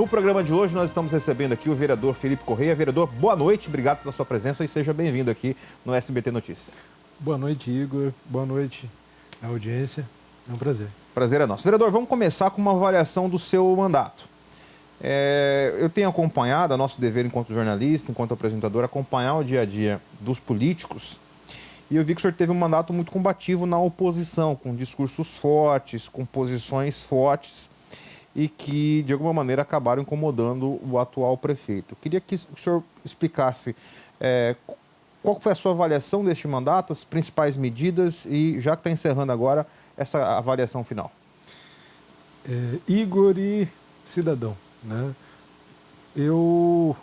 No programa de hoje nós estamos recebendo aqui o vereador Felipe Correia. Vereador, boa noite, obrigado pela sua presença e seja bem-vindo aqui no SBT Notícias. Boa noite, Igor. Boa noite à audiência. É um prazer. Prazer é nosso. Vereador, vamos começar com uma avaliação do seu mandato. Eu tenho acompanhado, é nosso dever enquanto jornalista, enquanto apresentador, acompanhar o dia a dia dos políticos. E eu vi que o senhor teve um mandato muito combativo na oposição, com discursos fortes, com posições fortes e que, de alguma maneira, acabaram incomodando o atual prefeito. Eu queria que o senhor explicasse qual foi a sua avaliação deste mandato, as principais medidas e, já que está encerrando agora, essa avaliação final. Igor e cidadão, né? Eu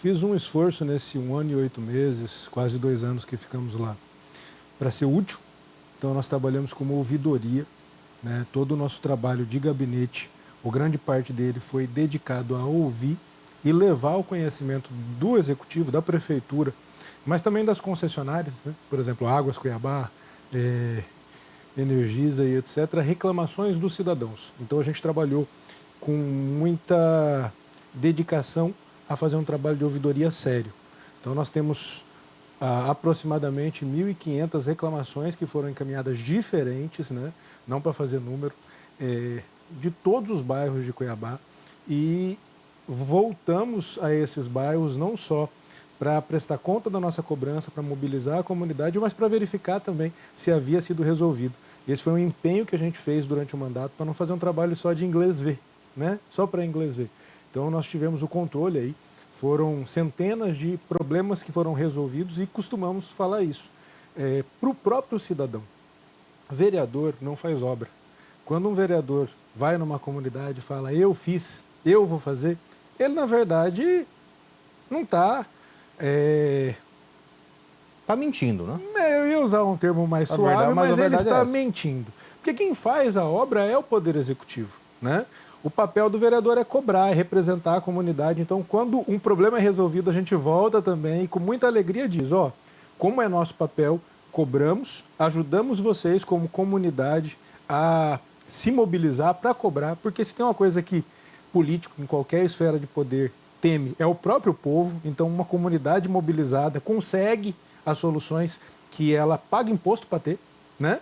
fiz um esforço nesse 1 ano e 8 meses, quase 2 anos que ficamos lá, para ser útil. Então nós trabalhamos como ouvidoria, né? Todo o nosso trabalho de gabinete, ou grande parte dele foi dedicado a ouvir e levar ao conhecimento do executivo, da prefeitura, mas também das concessionárias, né? Por exemplo, Águas Cuiabá, Energisa e etc., reclamações dos cidadãos. Então a gente trabalhou com muita dedicação a fazer um trabalho de ouvidoria sério. Então nós temos aproximadamente 1.500 reclamações que foram encaminhadas diferentes, né? Não para fazer número, de todos os bairros de Cuiabá, e voltamos a esses bairros não só para prestar conta da nossa cobrança, para mobilizar a comunidade, mas para verificar também se havia sido resolvido. Esse foi um empenho que a gente fez durante o mandato para não fazer um trabalho só de inglês ver, né? Só para inglês ver. Então nós tivemos o controle aí, foram centenas de problemas que foram resolvidos e costumamos falar isso. Para o próprio cidadão, vereador não faz obra. Quando um vereador vai numa comunidade e fala, eu fiz, eu vou fazer, ele na verdade não está... Está mentindo, né? Eu ia usar um termo mais suave, mas ele está mentindo. Porque quem faz a obra é o Poder Executivo, né? O papel do vereador é cobrar, é representar a comunidade. Então, quando um problema é resolvido, a gente volta também e com muita alegria diz, como é nosso papel, cobramos, ajudamos vocês como comunidade a se mobilizar para cobrar, porque se tem uma coisa que político, em qualquer esfera de poder, teme, é o próprio povo. Então, uma comunidade mobilizada consegue as soluções que ela paga imposto para ter, né?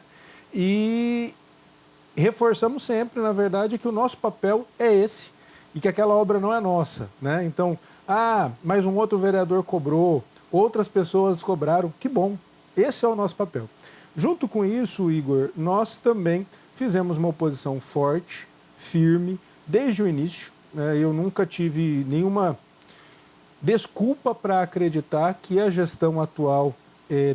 E reforçamos sempre, na verdade, que o nosso papel é esse e que aquela obra não é nossa, né? Então, mas um outro vereador cobrou, outras pessoas cobraram, que bom, esse é o nosso papel. Junto com isso, Igor, nós também fizemos uma oposição forte, firme, desde o início, né? Eu nunca tive nenhuma desculpa para acreditar que a gestão atual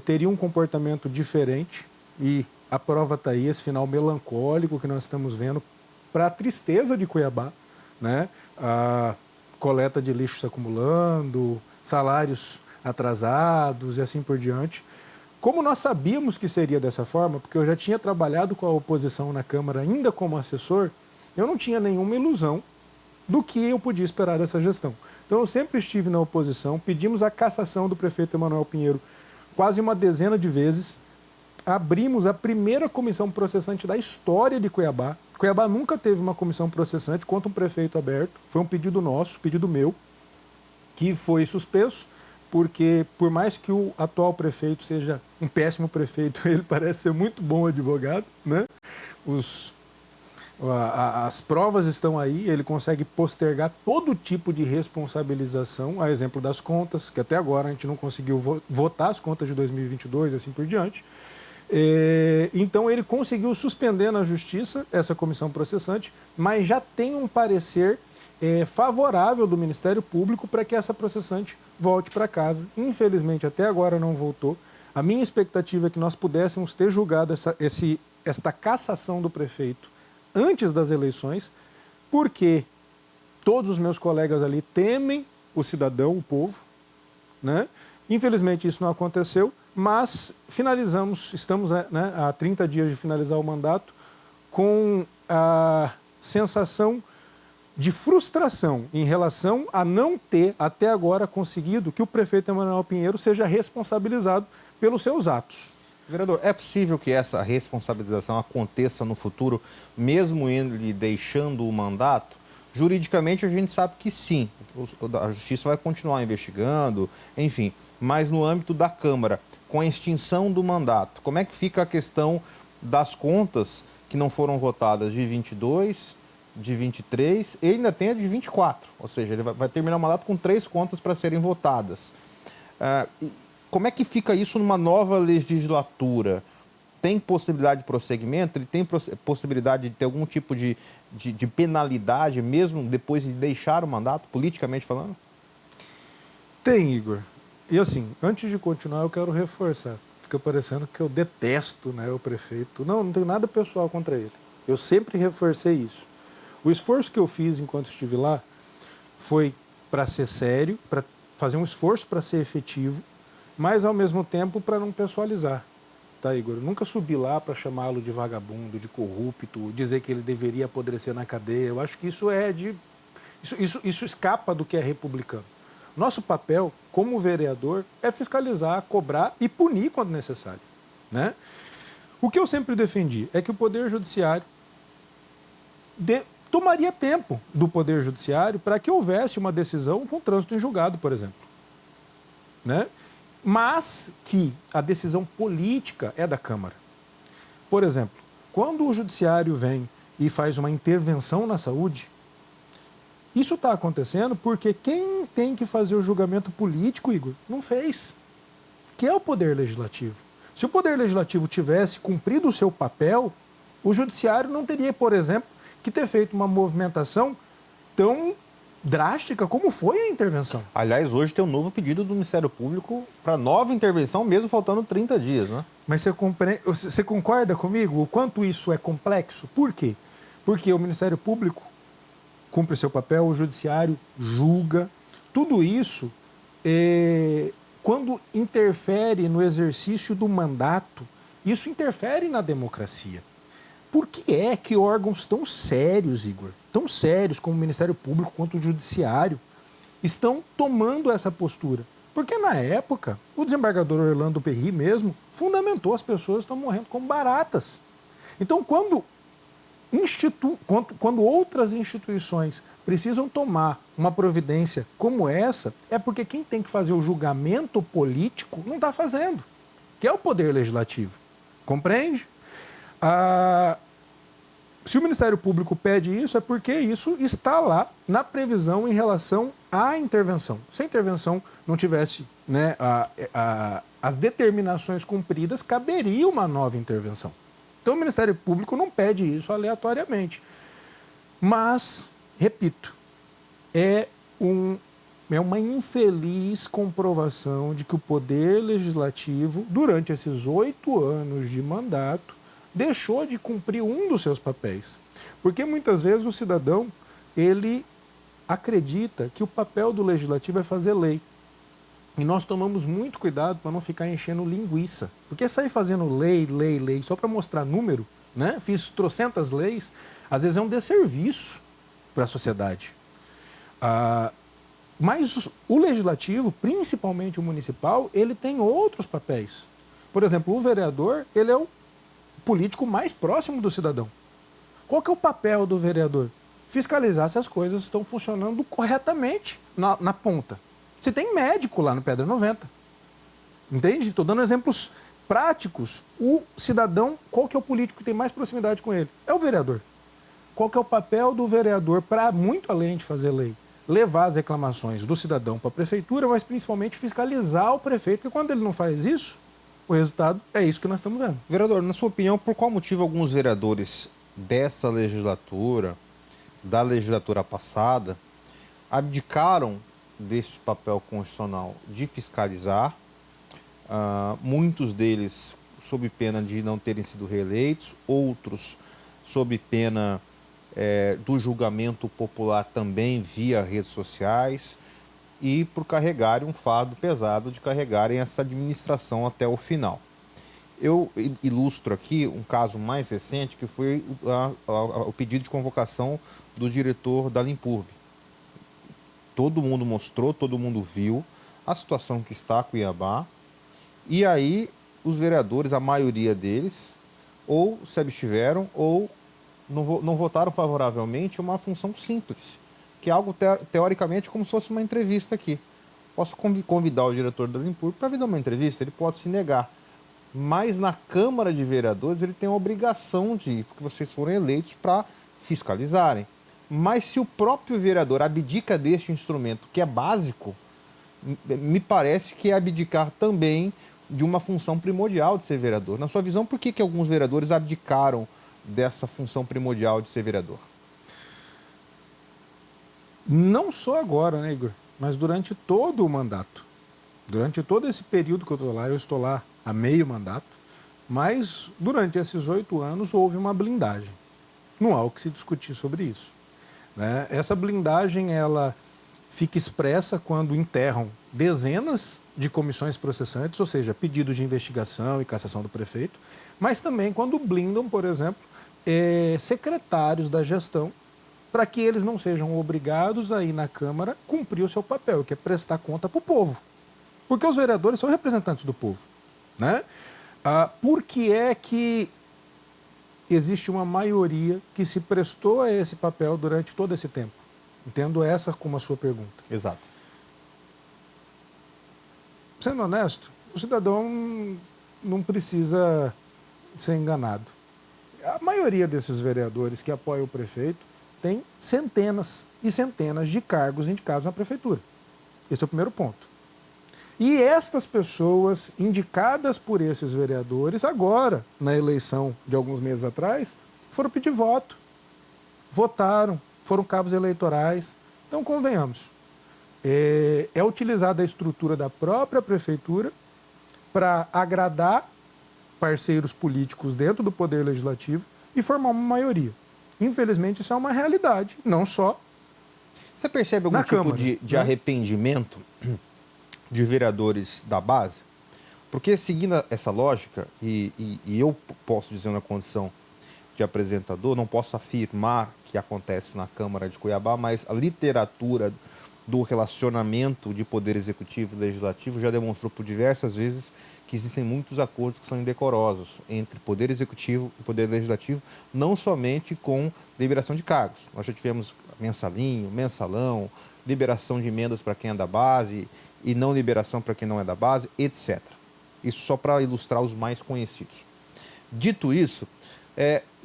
teria um comportamento diferente e a prova está aí, esse final melancólico que nós estamos vendo para a tristeza de Cuiabá, né? A coleta de lixo se acumulando, salários atrasados e assim por diante. Como nós sabíamos que seria dessa forma, porque eu já tinha trabalhado com a oposição na Câmara ainda como assessor, eu não tinha nenhuma ilusão do que eu podia esperar dessa gestão. Então eu sempre estive na oposição, pedimos a cassação do prefeito Emanuel Pinheiro quase uma dezena de vezes, abrimos a primeira comissão processante da história de Cuiabá. Cuiabá nunca teve uma comissão processante contra um prefeito aberto, foi um pedido nosso, pedido meu, que foi suspenso, porque por mais que o atual prefeito seja um péssimo prefeito, ele parece ser muito bom advogado, né? As provas estão aí, ele consegue postergar todo tipo de responsabilização, a exemplo das contas, que até agora a gente não conseguiu votar as contas de 2022 e assim por diante. Então ele conseguiu suspender na justiça essa comissão processante, mas já tem um parecer favorável do Ministério Público para que essa processante volte para casa. Infelizmente até agora não voltou. A minha expectativa é que nós pudéssemos ter julgado esta cassação do prefeito antes das eleições, porque todos os meus colegas ali temem o cidadão, o povo, né? Infelizmente isso não aconteceu, mas finalizamos, estamos há 30 dias de finalizar o mandato, com a sensação de frustração em relação a não ter até agora conseguido que o prefeito Emanuel Pinheiro seja responsabilizado pelos seus atos. Vereador, é possível que essa responsabilização aconteça no futuro, mesmo ele deixando o mandato? Juridicamente, a gente sabe que sim, a Justiça vai continuar investigando, enfim, mas no âmbito da Câmara, com a extinção do mandato, como é que fica a questão das contas que não foram votadas de 22, de 23 e ainda tem a de 24, ou seja, ele vai terminar o mandato com 3 contas para serem votadas. Como é que fica isso numa nova legislatura? Tem possibilidade de prosseguimento? Ele tem possibilidade de ter algum tipo de penalidade, mesmo depois de deixar o mandato, politicamente falando? Tem, Igor. E assim, antes de continuar, eu quero reforçar. Fica parecendo que eu detesto, né, o prefeito. Não tenho nada pessoal contra ele. Eu sempre reforcei isso. O esforço que eu fiz enquanto estive lá foi para ser sério, para fazer um esforço para ser efetivo, mas ao mesmo tempo para não pessoalizar. Tá, Igor? Eu nunca subi lá para chamá-lo de vagabundo, de corrupto, dizer que ele deveria apodrecer na cadeia. Eu acho que isso isso escapa do que é republicano. Nosso papel, como vereador, é fiscalizar, cobrar e punir quando necessário, né? O que eu sempre defendi é que o Poder Judiciário tomaria tempo do Poder Judiciário para que houvesse uma decisão com trânsito em julgado, por exemplo, né? Mas que a decisão política é da Câmara. Por exemplo, quando o Judiciário vem e faz uma intervenção na saúde, isso está acontecendo porque quem tem que fazer o julgamento político, Igor, não fez, que é o Poder Legislativo. Se o Poder Legislativo tivesse cumprido o seu papel, o Judiciário não teria, por exemplo, que ter feito uma movimentação tão drástica como foi a intervenção. Aliás, hoje tem um novo pedido do Ministério Público para nova intervenção, mesmo faltando 30 dias, né? Mas você concorda comigo o quanto isso é complexo? Por quê? Porque o Ministério Público cumpre seu papel, o Judiciário julga. Tudo isso, quando interfere no exercício do mandato, isso interfere na democracia. Por que é que órgãos tão sérios, Igor, tão sérios como o Ministério Público quanto o Judiciário, estão tomando essa postura? Porque na época, o desembargador Orlando Perry mesmo fundamentou as pessoas estão morrendo como baratas. Então, quando outras instituições precisam tomar uma providência como essa, é porque quem tem que fazer o julgamento político não está fazendo, que é o Poder Legislativo. Compreende? Se o Ministério Público pede isso, é porque isso está lá na previsão em relação à intervenção. Se a intervenção não tivesse, né, as determinações cumpridas, caberia uma nova intervenção. Então o Ministério Público não pede isso aleatoriamente. Mas, repito, é uma infeliz comprovação de que o Poder Legislativo, durante esses 8 anos de mandato, deixou de cumprir um dos seus papéis. Porque muitas vezes o cidadão, ele acredita que o papel do Legislativo é fazer lei. E nós tomamos muito cuidado para não ficar enchendo linguiça. Porque sair fazendo lei, só para mostrar número, né? Fiz trocentas leis, às vezes é um desserviço para a sociedade. Mas o Legislativo, principalmente o municipal, ele tem outros papéis. Por exemplo, o vereador, ele é o político mais próximo do cidadão. Qual que é o papel do vereador? Fiscalizar se as coisas estão funcionando corretamente na ponta. Se tem médico lá no Pedra 90. Entende? Estou dando exemplos práticos. O cidadão, qual que é o político que tem mais proximidade com ele? É o vereador. Qual que é o papel do vereador para, muito além de fazer lei, levar as reclamações do cidadão para a prefeitura, mas principalmente fiscalizar o prefeito, porque quando ele não faz isso, o resultado é isso que nós estamos vendo. Vereador, na sua opinião, por qual motivo alguns vereadores dessa legislatura, da legislatura passada, abdicaram desse papel constitucional de fiscalizar, muitos deles sob pena de não terem sido reeleitos, outros sob pena do julgamento popular também via redes sociais, e por carregarem um fardo pesado de carregarem essa administração até o final. Eu ilustro aqui um caso mais recente, que foi o pedido de convocação do diretor da Limpurb. Todo mundo mostrou, todo mundo viu a situação que está com Cuiabá, e aí os vereadores, a maioria deles, ou se abstiveram ou não votaram favoravelmente a uma função simples, que é algo teoricamente como se fosse uma entrevista aqui. Posso convidar o diretor da Limpur para vir dar uma entrevista, ele pode se negar. Mas na Câmara de Vereadores ele tem a obrigação de ir, porque vocês foram eleitos para fiscalizarem. Mas se o próprio vereador abdica deste instrumento, que é básico, me parece que é abdicar também de uma função primordial de ser vereador. Na sua visão, por que alguns vereadores abdicaram dessa função primordial de ser vereador? Não só agora, né, Igor? Mas durante todo o mandato. Durante todo esse período que eu estou lá há meio mandato, mas durante esses 8 anos houve uma blindagem. Não há o que se discutir sobre isso, né? Essa blindagem, ela fica expressa quando enterram dezenas de comissões processantes, ou seja, pedidos de investigação e cassação do prefeito, mas também quando blindam, por exemplo, secretários da gestão, para que eles não sejam obrigados a ir na Câmara cumprir o seu papel, que é prestar conta para o povo. Porque os vereadores são representantes do povo, né? Por que é que existe uma maioria que se prestou a esse papel durante todo esse tempo? Entendo essa como a sua pergunta. Exato. Sendo honesto, o cidadão não precisa ser enganado. A maioria desses vereadores que apoiam o prefeito tem centenas e centenas de cargos indicados na prefeitura. Esse é o primeiro ponto. E estas pessoas indicadas por esses vereadores, agora, na eleição de alguns meses atrás, foram pedir voto, votaram, foram cabos eleitorais. Então, convenhamos, é utilizada a estrutura da própria prefeitura para agradar parceiros políticos dentro do Poder Legislativo e formar uma maioria. Infelizmente, isso é uma realidade, não só Você percebe algum tipo Câmara, de arrependimento de vereadores da base? Porque seguindo essa lógica, e eu posso dizer na condição de apresentador, não posso afirmar que acontece na Câmara de Cuiabá, mas a literatura do relacionamento de poder executivo e legislativo já demonstrou por diversas vezes que existem muitos acordos que são indecorosos entre poder executivo e poder legislativo, não somente com liberação de cargos. Nós já tivemos mensalinho, mensalão, liberação de emendas para quem é da base e não liberação para quem não é da base, etc. Isso só para ilustrar os mais conhecidos. Dito isso,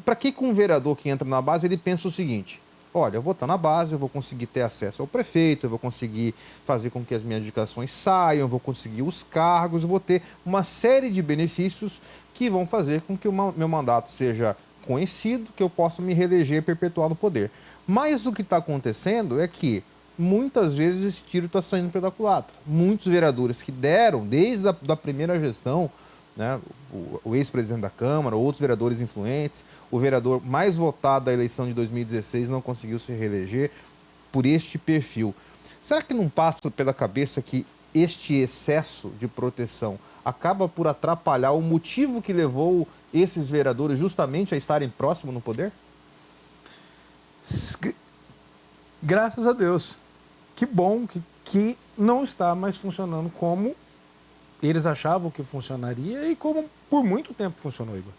para que um vereador que entra na base, ele pensa o seguinte: olha, eu vou estar na base, eu vou conseguir ter acesso ao prefeito, eu vou conseguir fazer com que as minhas indicações saiam, eu vou conseguir os cargos, eu vou ter uma série de benefícios que vão fazer com que o meu mandato seja conhecido, que eu possa me reeleger e perpetuar no poder. Mas o que está acontecendo é que muitas vezes esse tiro está saindo pela culatra. Muitos vereadores que deram, desde a primeira gestão, né, o ex-presidente da Câmara, outros vereadores influentes, o vereador mais votado da eleição de 2016 não conseguiu se reeleger por este perfil. Será que não passa pela cabeça que este excesso de proteção acaba por atrapalhar o motivo que levou esses vereadores justamente a estarem próximos no poder? Graças a Deus. Que bom que não está mais funcionando como eles achavam que funcionaria e como por muito tempo funcionou, Igor.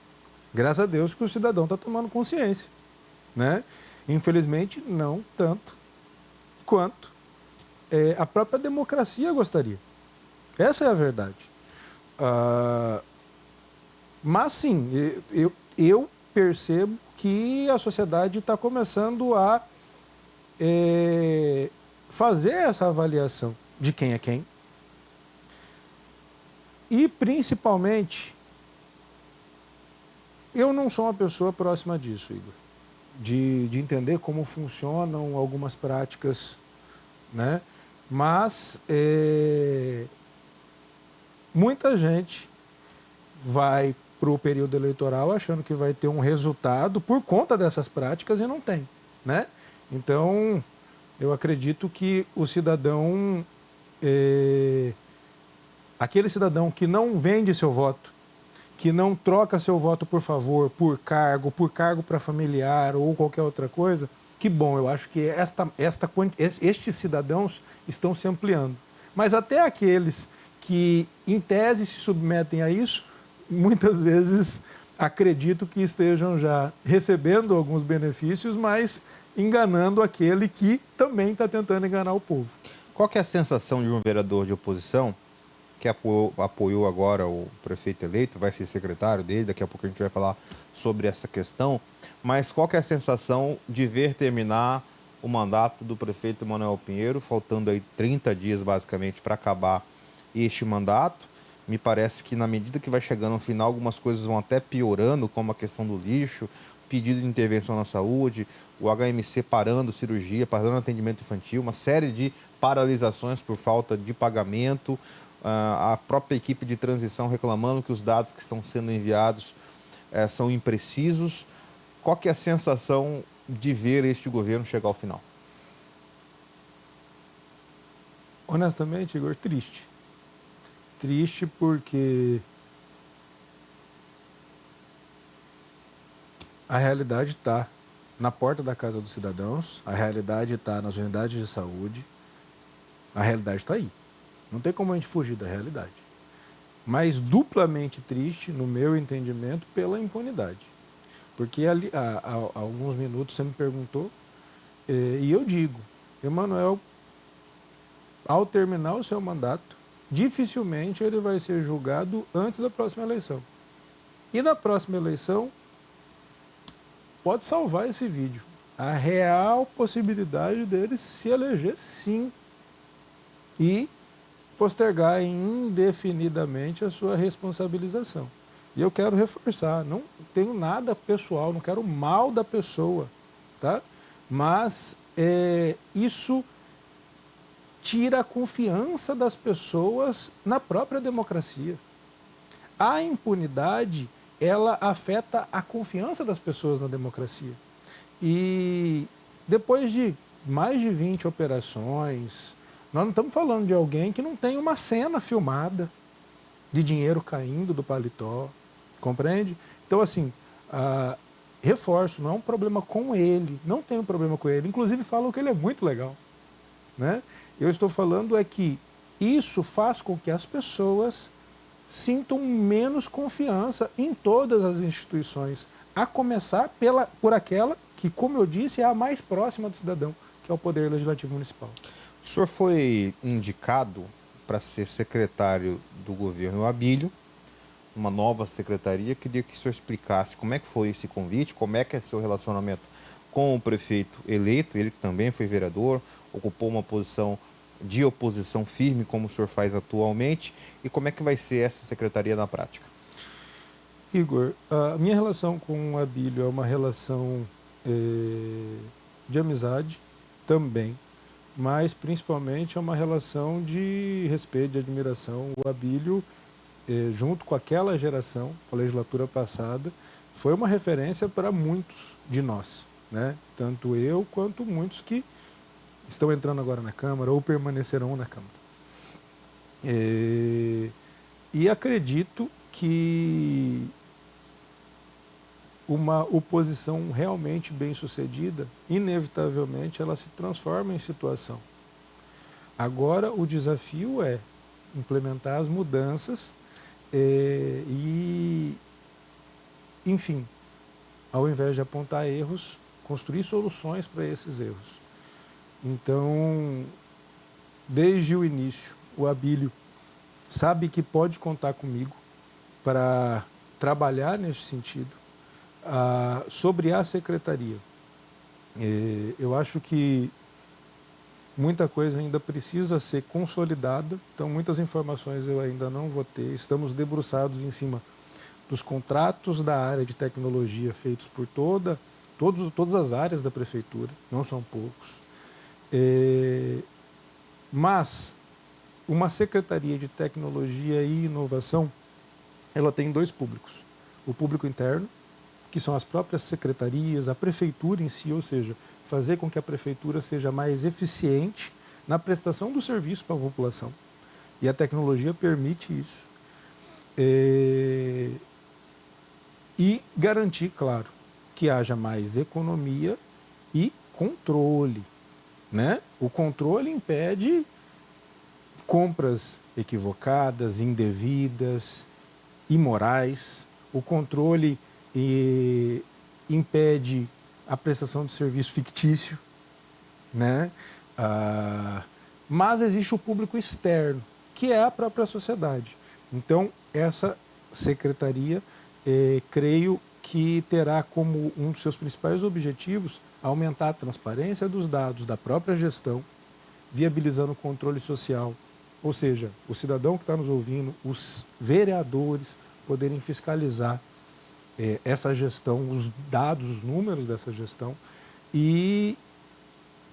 Graças a Deus que o cidadão está tomando consciência, né? Infelizmente, não tanto quanto a própria democracia gostaria. Essa é a verdade. Mas sim, eu percebo que a sociedade está começando a fazer essa avaliação de quem é quem. E, principalmente, eu não sou uma pessoa próxima disso, Igor. De entender como funcionam algumas práticas, né? Mas muita gente vai para o período eleitoral achando que vai ter um resultado por conta dessas práticas e não tem, né? Então, eu acredito que o cidadão... aquele cidadão que não vende seu voto, que não troca seu voto por favor, por cargo para familiar ou qualquer outra coisa, que bom, eu acho que estes cidadãos estão se ampliando. Mas até aqueles que, em tese, se submetem a isso, muitas vezes acredito que estejam já recebendo alguns benefícios, mas enganando aquele que também está tentando enganar o povo. Qual que é a sensação de um vereador de oposição que apoiou agora o prefeito eleito, vai ser secretário dele, daqui a pouco a gente vai falar sobre essa questão, mas qual que é a sensação de ver terminar o mandato do prefeito Manuel Pinheiro, faltando aí 30 dias basicamente para acabar este mandato? Me parece que na medida que vai chegando no final, algumas coisas vão até piorando, como a questão do lixo, pedido de intervenção na saúde, o HMC parando cirurgia, parando atendimento infantil, uma série de paralisações por falta de pagamento, a própria equipe de transição reclamando que os dados que estão sendo enviados são imprecisos. Qual que é a sensação de ver este governo chegar ao final? Honestamente, Igor, triste. Triste porque a realidade está na porta da casa dos cidadãos, a realidade está nas unidades de saúde, a realidade está aí. Não tem como a gente fugir da realidade. Mas duplamente triste, no meu entendimento, pela impunidade. Porque há alguns minutos você me perguntou, e eu digo, Emanuel, ao terminar o seu mandato, dificilmente ele vai ser julgado antes da próxima eleição. E na próxima eleição, pode salvar esse vídeo. A real possibilidade dele se eleger, sim. E postergar indefinidamente a sua responsabilização. E eu quero reforçar, não tenho nada pessoal, não quero mal da pessoa, tá? Mas isso tira a confiança das pessoas na própria democracia. A impunidade, ela afeta a confiança das pessoas na democracia. E depois de mais de 20 operações, nós não estamos falando de alguém que não tem uma cena filmada de dinheiro caindo do paletó, compreende? Então, assim, reforço, não é um problema com ele, não tem um problema com ele. Inclusive falam que ele é muito legal, né? Eu estou falando é que isso faz com que as pessoas sintam menos confiança em todas as instituições, a começar por aquela que, como eu disse, é a mais próxima do cidadão, que é o Poder Legislativo Municipal. O senhor foi indicado para ser secretário do governo Abílio, uma nova secretaria. Queria que o senhor explicasse como é que foi esse convite, como é que é seu relacionamento com o prefeito eleito, ele que também foi vereador, ocupou uma posição de oposição firme, como o senhor faz atualmente, e como é que vai ser essa secretaria na prática? Igor, a minha relação com o Abílio é uma relação de amizade também, mas principalmente é uma relação de respeito, de admiração. O Abílio, junto com aquela geração, a legislatura passada, foi uma referência para muitos de nós, né? Tanto eu quanto muitos que estão entrando agora na Câmara ou permanecerão na Câmara. E acredito que uma oposição realmente bem-sucedida, inevitavelmente, ela se transforma em situação. Agora, o desafio é implementar as mudanças e, enfim, ao invés de apontar erros, construir soluções para esses erros. Então, desde o início, o Abílio sabe que pode contar comigo para trabalhar nesse sentido. Sobre a secretaria, eu acho que muita coisa ainda precisa ser consolidada, então muitas informações eu ainda não vou ter. Estamos debruçados em cima dos contratos da área de tecnologia feitos por todas as áreas da prefeitura, não são poucos. Mas uma secretaria de tecnologia e inovação, ela tem dois públicos. O público interno, que são as próprias secretarias, a prefeitura em si, ou seja, fazer com que a prefeitura seja mais eficiente na prestação do serviço para a população. E a tecnologia permite isso. E garantir, claro, que haja mais economia e controle, né? O controle impede compras equivocadas, indevidas, imorais. O controle impede a prestação de serviço fictício, né? Mas existe o público externo, que é a própria sociedade. Então, essa secretaria, creio que terá como um dos seus principais objetivos aumentar a transparência dos dados da própria gestão, viabilizando o controle social, ou seja, o cidadão que está nos ouvindo, os vereadores poderem fiscalizar essa gestão, os dados, os números dessa gestão, e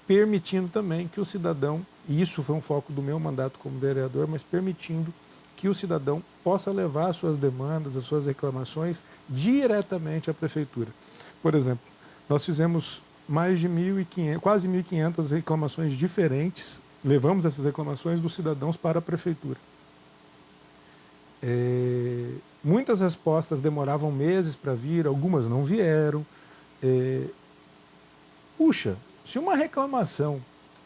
permitindo também que o cidadão, e isso foi um foco do meu mandato como vereador, mas permitindo que o cidadão possa levar as suas demandas, as suas reclamações diretamente à prefeitura. Por exemplo, nós fizemos mais de 1.500, quase 1.500 reclamações diferentes, levamos essas reclamações dos cidadãos para a prefeitura. Muitas respostas demoravam meses para vir, algumas não vieram. Puxa, se uma reclamação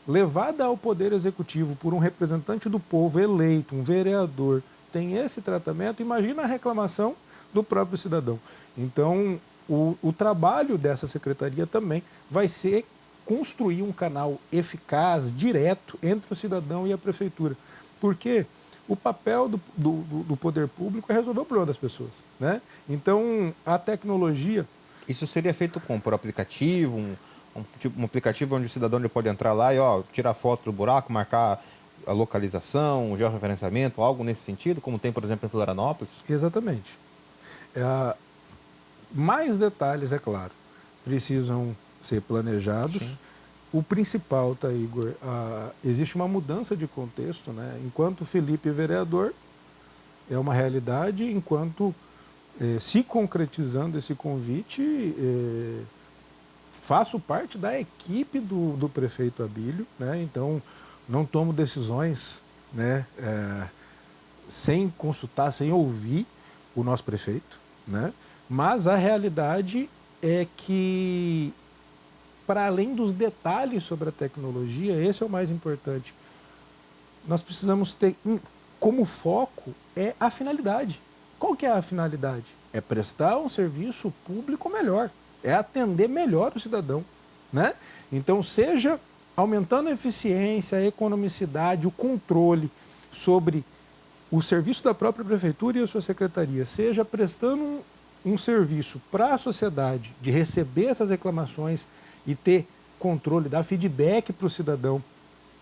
levada ao Poder Executivo por um representante do povo eleito, um vereador, tem esse tratamento, imagina a reclamação do próprio cidadão. Então, o trabalho dessa secretaria também vai ser construir um canal eficaz, direto, entre o cidadão e a prefeitura. Porque o papel do poder público é resolver o problema das pessoas, né? Então, a tecnologia... Isso seria feito como? Por aplicativo, um aplicativo onde o cidadão ele pode entrar lá e tirar foto do buraco, marcar a localização, o georreferenciamento, algo nesse sentido, como tem, por exemplo, em Florianópolis? Exatamente. Mais detalhes, é claro, precisam ser planejados. Sim. O principal, tá, Igor, existe uma mudança de contexto, né? Enquanto Felipe é vereador, é uma realidade, enquanto se concretizando esse convite, faço parte da equipe do prefeito Abílio, né? Então não tomo decisões, né, sem consultar, sem ouvir o nosso prefeito, né? Mas a realidade é que, para além dos detalhes sobre a tecnologia, esse é o mais importante. Nós precisamos ter como foco a finalidade. Qual que é a finalidade? É prestar um serviço público melhor, é atender melhor o cidadão, né? Então, seja aumentando a eficiência, a economicidade, o controle sobre o serviço da própria prefeitura e a sua secretaria, seja prestando um serviço para a sociedade, de receber essas reclamações e ter controle, dar feedback para o cidadão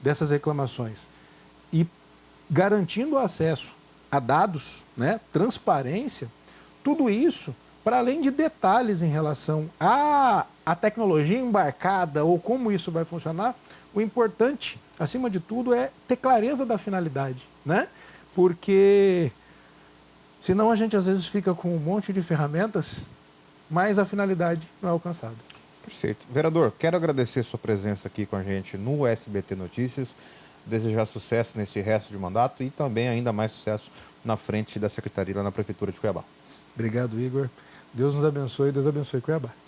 dessas reclamações e garantindo o acesso a dados, né, transparência, tudo isso, para além de detalhes em relação à tecnologia embarcada ou como isso vai funcionar, o importante, acima de tudo, é ter clareza da finalidade, né? Porque senão a gente às vezes fica com um monte de ferramentas, mas a finalidade não é alcançada. Perfeito. Vereador, quero agradecer a sua presença aqui com a gente no SBT Notícias, desejar sucesso nesse resto de mandato e também ainda mais sucesso na frente da Secretaria lá na Prefeitura de Cuiabá. Obrigado, Igor. Deus nos abençoe, Deus abençoe Cuiabá.